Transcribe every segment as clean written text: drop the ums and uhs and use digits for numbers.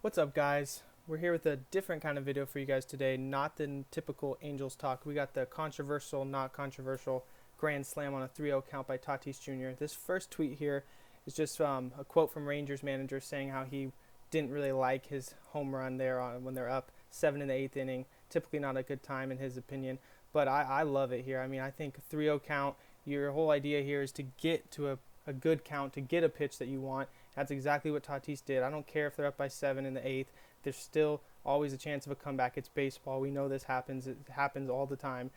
What's up, guys? We're here with a different kind of video for you guys today, not the typical Angels talk. We got the controversial, not controversial grand slam on a 3-0 count by Tatis Jr. This first tweet here is just a quote from Rangers manager saying how he didn't really like his home run there when they're up 7 in the 8th inning. Typically not a good time in his opinion, but I love it here. I mean, I think a 3-0 count, your whole idea here is to get to a good count, to get a pitch that you want. That's exactly what Tatis did. I don't care if they're up by 7 in the 8th. There's still always a chance of a comeback. It's baseball. We know this happens. It happens all the time.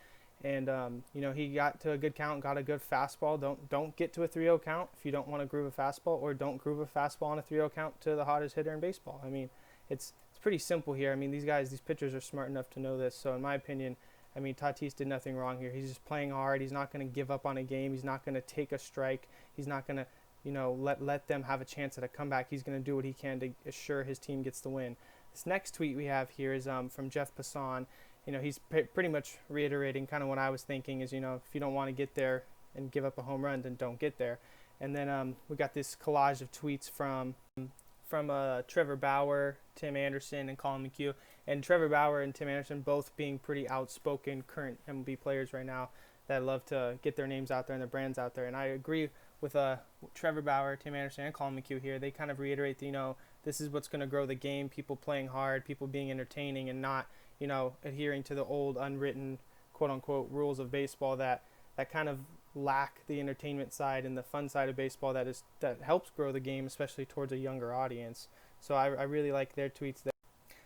And he got to a good count, got a good fastball. Don't get to a 3-0 count if you don't want to groove a fastball, or don't groove a fastball on a 3-0 count to the hottest hitter in baseball. I mean, it's pretty simple here. I mean, these pitchers are smart enough to know this. So in my opinion, I mean, Tatis did nothing wrong here. He's just playing hard. He's not going to give up on a game. He's not going to take a strike. He's not going to let them have a chance at a comeback. He's going to do what he can to assure his team gets the win. This next tweet we have here is from Jeff Passan. He's pretty much reiterating kind of what I was thinking is, if you don't want to get there and give up a home run, then don't get there. And then we got this collage of tweets from Trevor Bauer, Tim Anderson, and Colin McHugh. And Trevor Bauer and Tim Anderson both being pretty outspoken current MLB players right now that love to get their names out there and their brands out there. And I agree with Trevor Bauer, Tim Anderson, and Colin McHugh here. They kind of reiterate that, this is what's going to grow the game, people playing hard, people being entertaining, and not, adhering to the old unwritten, quote-unquote, rules of baseball that kind of lack the entertainment side and the fun side of baseball that helps grow the game, especially towards a younger audience. So I really like their tweets there.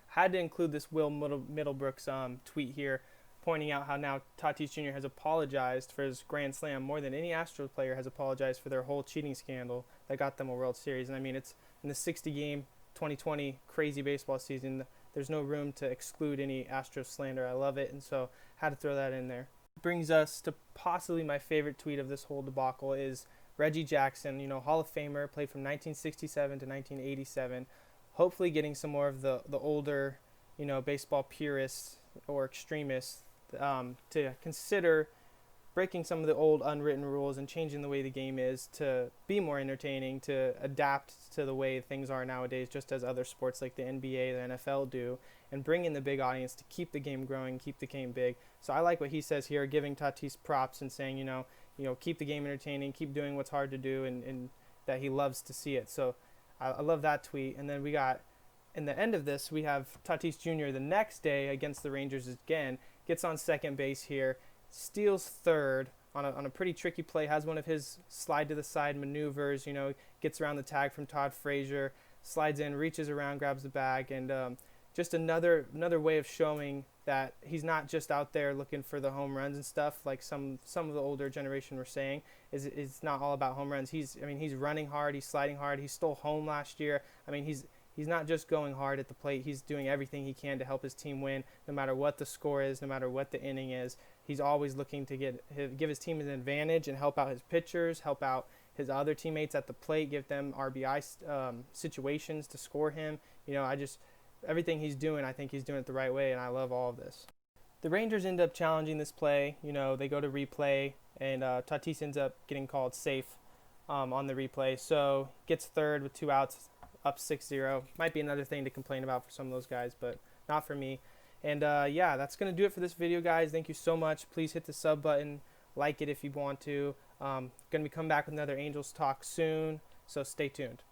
Had to include this Will Middlebrooks tweet here, pointing out how now Tatis Jr. has apologized for his grand slam more than any Astros player has apologized for their whole cheating scandal that got them a World Series. And I mean, it's in the 60-game 2020 crazy baseball season. There's no room to exclude any Astros slander. I love it, and so had to throw that in there. Brings us to possibly my favorite tweet of this whole debacle is Reggie Jackson, Hall of Famer, played from 1967 to 1987. Hopefully getting some more of the older, baseball purists or extremists to consider breaking some of the old unwritten rules and changing the way the game is to be more entertaining, to adapt to the way things are nowadays, just as other sports like the NBA, the NFL do, and bring in the big audience to keep the game growing, keep the game big. So I like what he says here, giving Tatis props and saying, keep the game entertaining, keep doing what's hard to do, and that he loves to see it. So I love that tweet. And then we got, in the end of this, we have Tatis Jr. the next day against the Rangers again, gets on second base here, steals third on a pretty tricky play, has one of his slide to the side maneuvers, gets around the tag from Todd Frazier, slides in, reaches around, grabs the bag, and just another way of showing that he's not just out there looking for the home runs and stuff like some of the older generation were saying. It's not all about home runs. He's running hard, he's sliding hard, he stole home last year. I mean, he's not just going hard at the plate. He's doing everything he can to help his team win, no matter what the score is, no matter what the inning is. He's always looking to give his team an advantage and help out his pitchers, help out his other teammates at the plate, give them RBI situations to score him. Everything he's doing, I think he's doing it the right way, and I love all of this. The Rangers end up challenging this play. They go to replay, and Tatis ends up getting called safe on the replay. So gets third with 2 outs, up 6-0. Might be another thing to complain about for some of those guys, but not for me. And that's going to do it for this video, guys. Thank you so much. Please hit the sub button. Like it if you want to. Going to be coming back with another Angels talk soon, so stay tuned.